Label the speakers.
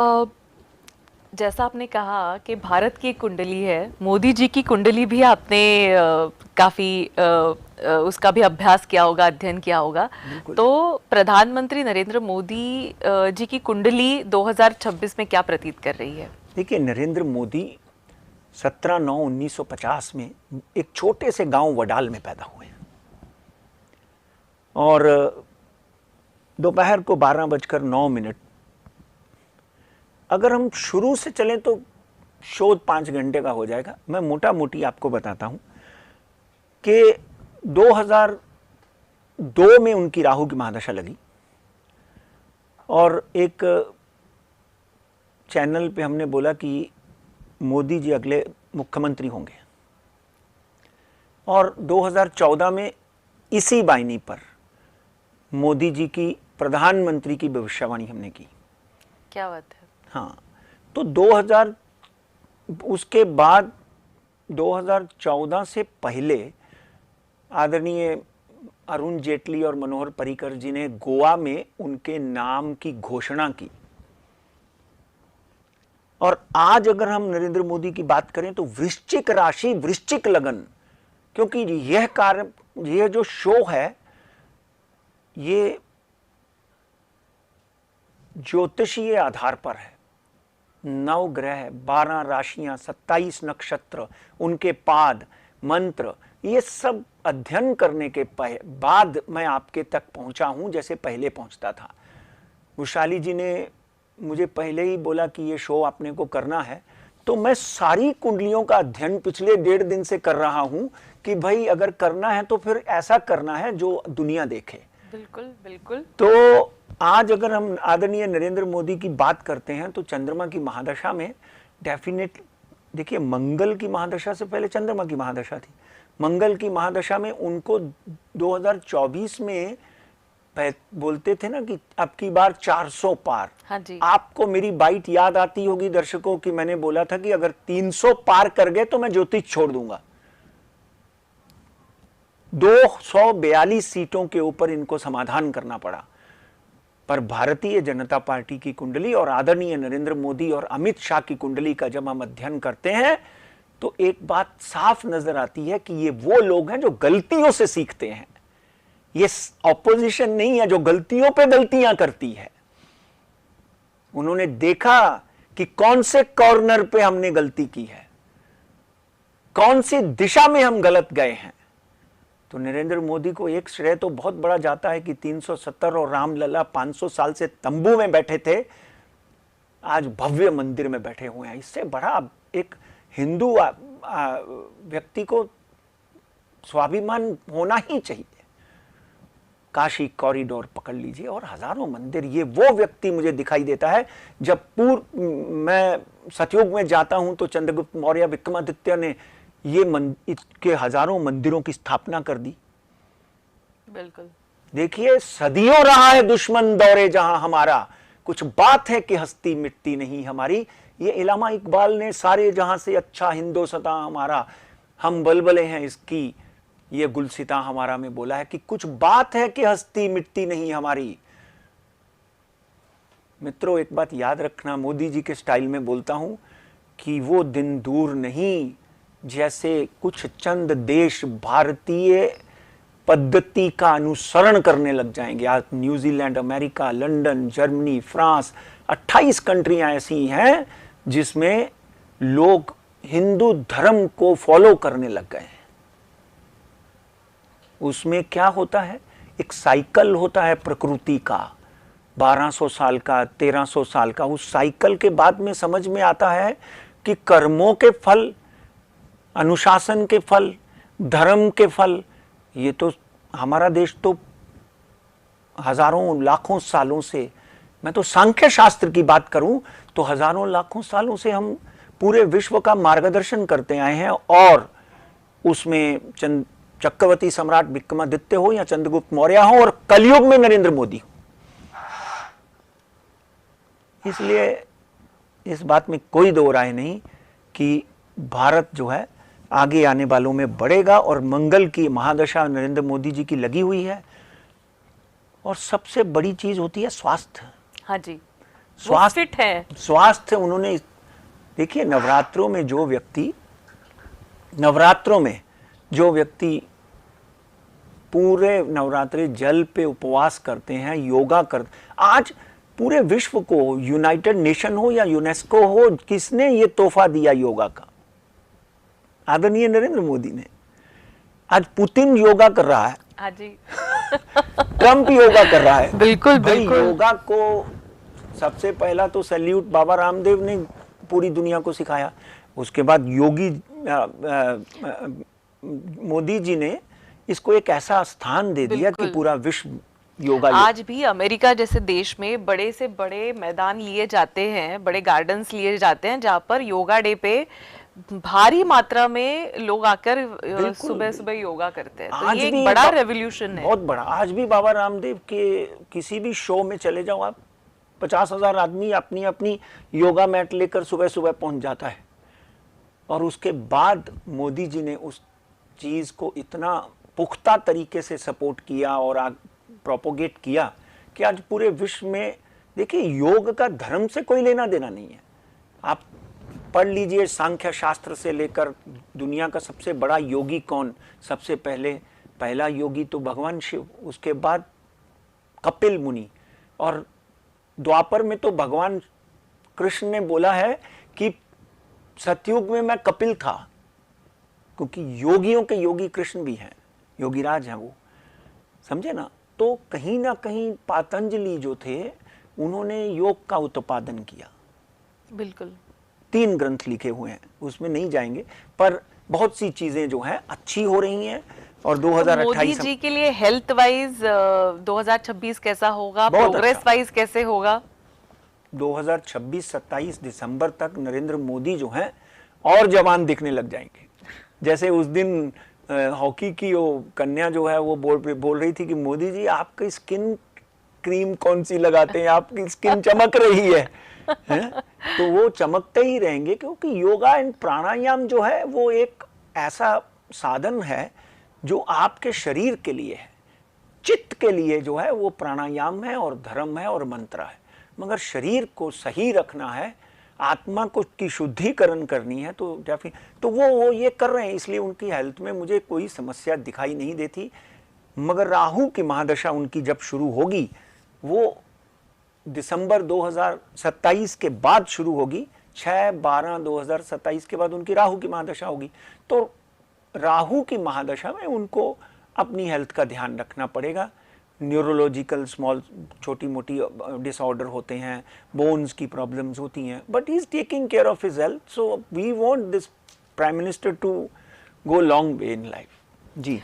Speaker 1: अ, जैसा आपने कहा कि भारत की एक कुंडली है, मोदी जी की कुंडली भी आपने काफ़ी उसका भी अभ्यास किया होगा, अध्ययन किया होगा।
Speaker 2: बिल्कुल।
Speaker 1: तो प्रधानमंत्री नरेंद्र मोदी जी की कुंडली 2026 में क्या प्रतीत कर रही है?
Speaker 2: देखिए, नरेंद्र मोदी 17/9/1950 में एक छोटे से गांव वडाल में पैदा हुए और दोपहर को 12:09। अगर हम शुरू से चलें तो शोध 5 घंटे का हो जाएगा। मैं मोटा मोटी आपको बताता हूं कि 2002 में उनकी राहु की महादशा लगी और एक चैनल पे हमने बोला कि मोदी जी अगले मुख्यमंत्री होंगे, और 2014 में इसी वाहिनी पर मोदी जी की प्रधानमंत्री की भविष्यवाणी हमने की।
Speaker 1: क्या बात है।
Speaker 2: हाँ, तो 2000 उसके बाद 2014 से पहले आदरणीय अरुण जेटली और मनोहर पर्रिकर जी ने गोवा में उनके नाम की घोषणा की। और आज अगर हम नरेंद्र मोदी की बात करें तो वृश्चिक राशि, वृश्चिक लगन, क्योंकि यह जो शो है ये ज्योतिषीय आधार पर है। 9 ग्रह, 12 राशियां, 27 नक्षत्र, उनके पाद, मंत्र, ये सब अध्ययन करने के बाद मैं आपके तक पहुंचा हूं, जैसे पहले पहुंचता था। वैशाली जी ने मुझे पहले ही बोला कि ये शो आपने को करना है, तो मैं सारी कुंडलियों का अध्ययन पिछले 1.5 दिन से कर रहा हूं कि भाई अगर करना है तो फिर ऐसा करना है जो दुनिया देखे।
Speaker 1: बिल्कुल बिल्कुल।
Speaker 2: तो आज अगर हम आदरणीय नरेंद्र मोदी की बात करते हैं तो चंद्रमा की महादशा में डेफिनेट, देखिए मंगल की महादशा से पहले चंद्रमा की महादशा थी। मंगल की महादशा में उनको 2024 में बोलते थे ना कि अब की बार 400 पार।
Speaker 1: हाँ जी।
Speaker 2: आपको मेरी बाइट याद आती होगी दर्शकों की, मैंने बोला था कि अगर 300 पार कर गए तो मैं ज्योतिष छोड़ दूंगा। 242 सीटों के ऊपर इनको समाधान करना पड़ा, पर भारतीय जनता पार्टी की कुंडली और आदरणीय नरेंद्र मोदी और अमित शाह की कुंडली का जब हम अध्ययन करते हैं तो एक बात साफ नजर आती है कि ये वो लोग हैं जो गलतियों से सीखते हैं। ये ऑपोजिशन नहीं है जो गलतियों पे गलतियां करती है। उन्होंने देखा कि कौन से कॉर्नर पे हमने गलती की है, कौन सी दिशा में हम गलत गए हैं। तो नरेंद्र मोदी को एक श्रेय तो बहुत बड़ा जाता है कि 370 और रामलला 500 साल से तंबू में बैठे थे, आज भव्य मंदिर में बैठे हुए हैं। इससे बड़ा एक हिंदू व्यक्ति को स्वाभिमान होना ही चाहिए। काशी कॉरिडोर पकड़ लीजिए और हजारों मंदिर, ये वो व्यक्ति मुझे दिखाई देता है। जब मैं सतयुग में जाता हूं तो चंद्रगुप्त मौर्य, विक्रमादित्य ने के हजारों मंदिरों की स्थापना कर दी।
Speaker 1: बिल्कुल।
Speaker 2: देखिए, सदियों रहा है दुश्मन दौरे जहां हमारा, कुछ बात है कि हस्ती मिटती नहीं हमारी। ये इलामा इकबाल ने सारे जहां से अच्छा हिंदोसता हमारा, हम बलबले हैं इसकी ये गुलसिता हमारा में बोला है कि कुछ बात है कि हस्ती मिटती नहीं हमारी। मित्रों, एक बात याद रखना, मोदी जी के स्टाइल में बोलता हूं कि वो दिन दूर नहीं जैसे कुछ चंद देश भारतीय पद्धति का अनुसरण करने लग जाएंगे। आज New Zealand, America, London, Germany, France, 28 कंट्रियां ऐसी हैं जिसमें लोग हिंदू धर्म को फॉलो करने लग गए हैं। उसमें क्या होता है, एक साइकिल होता है प्रकृति का, 1200 साल का, 1300 साल का। उस साइकिल के बाद में समझ में आता है कि कर्मों के फल, अनुशासन के फल, धर्म के फल, ये तो हमारा देश तो हजारों लाखों सालों से, मैं तो सांख्य शास्त्र की बात करूं तो हजारों लाखों सालों से हम पूरे विश्व का मार्गदर्शन करते आए हैं। और उसमें चक्रवर्ती सम्राट विक्रमादित्य हो या चंद्रगुप्त मौर्य हो और कलयुग में नरेंद्र मोदी हो। इसलिए इस बात में कोई दो राय नहीं कि भारत जो है आगे आने वालों में बढ़ेगा और मंगल की महादशा नरेंद्र मोदी जी की लगी हुई है। और सबसे बड़ी चीज होती है स्वास्थ्य।
Speaker 1: हाँ जी।
Speaker 2: स्वास्थ्य
Speaker 1: फिट है।
Speaker 2: स्वास्थ्य उन्होंने, देखिए नवरात्रों में जो व्यक्ति पूरे नवरात्रि जल पे उपवास करते हैं, योगा करते, आज पूरे विश्व को, यूनाइटेड नेशन हो या यूनेस्को हो, किसने ये तोहफा दिया योगा का? आदरणीय नरेंद्र मोदी ने। आज पुतिन योगा कर रहा है,
Speaker 1: हाँ जी।
Speaker 2: ट्रंप योगा कर रहा है।
Speaker 1: बिल्कुल
Speaker 2: भाई
Speaker 1: बिल्कुल।
Speaker 2: योगा को सबसे पहला तो सैल्यूट बाबा रामदेव ने पूरी दुनिया को सिखाया। उसके बाद मोदी जी ने इसको एक ऐसा स्थान दे दिया कि पूरा विश्व योगा।
Speaker 1: आज भी अमेरिका जैसे देश में बड़े से बड़े मैदान लिए जाते हैं, बड़े गार्डन्स लिए जाते हैं, जहाँ पर योगा डे पे भारी मात्रा में लोग आकर सुबह सुबह योगा करते हैं। तो ये एक बड़ा रेवोल्यूशन है,
Speaker 2: बहुत बड़ा। आज भी बाबा रामदेव के किसी भी शो में चले जाओ आप, 50,000 आदमी अपनी अपनी योगा मैट लेकर सुबह सुबह पहुंच जाता है। और उसके बाद मोदी जी ने उस चीज को इतना पुख्ता तरीके से सपोर्ट किया और प्रोपोगेट किया कि आज पूरे विश्व में, देखिए योग का धर्म से कोई लेना देना नहीं है। आप पढ़ लीजिए, सांख्य शास्त्र से लेकर दुनिया का सबसे बड़ा योगी कौन, सबसे पहला योगी तो भगवान शिव, उसके बाद कपिल मुनि, और द्वापर में तो भगवान कृष्ण ने बोला है कि सतयुग में मैं कपिल था, क्योंकि योगियों के योगी कृष्ण भी हैं, योगीराज हैं वो, समझे ना। तो कहीं ना कहीं पातंजलि जो थे उन्होंने योग का उत्पादन किया।
Speaker 1: बिल्कुल
Speaker 2: 3 ग्रंथ लिखे हुए हैं, उसमें नहीं जाएंगे, पर बहुत सी चीजें जो हैं अच्छी हो रही हैं। और 2028
Speaker 1: मोदी जी के लिए हेल्थ वाइज 2026 कैसा होगा,
Speaker 2: बहुत
Speaker 1: प्रोग्रेस
Speaker 2: अच्छा।
Speaker 1: वाइज कैसे होगा?
Speaker 2: 2026-27 दिसंबर तक नरेंद्र मोदी जो हैं और जवान दिखने लग जाएंगे। जैसे उस दिन हॉकी की वो कन्या जो है वो बोल रही थी कि मोदी जी आपकी स्किन क्रीम कौन सी लगाते हैं, आपकी स्किन चमक रही है, हैं? तो वो चमकते ही रहेंगे, क्योंकि योगा एंड प्राणायाम जो है वो एक ऐसा साधन है जो आपके शरीर के लिए है, चित्त के लिए जो है वो प्राणायाम है और धर्म है और मंत्र है। मगर शरीर को सही रखना है, आत्मा को की शुद्धिकरण करनी है, तो वो ये कर रहे हैं, इसलिए उनकी हेल्थ में मुझे कोई समस्या दिखाई नहीं देती। मगर राहु की महादशा उनकी जब शुरू होगी, वो दिसंबर 2027 के बाद शुरू होगी, 6/12/2027 के बाद उनकी राहु की महादशा होगी। तो राहु की महादशा में उनको अपनी हेल्थ का ध्यान रखना पड़ेगा। न्यूरोलॉजिकल छोटी मोटी डिसऑर्डर होते हैं, बोन्स की प्रॉब्लम्स होती हैं, but he is taking care of his health. So we want this prime minister to go long way in life. Ji.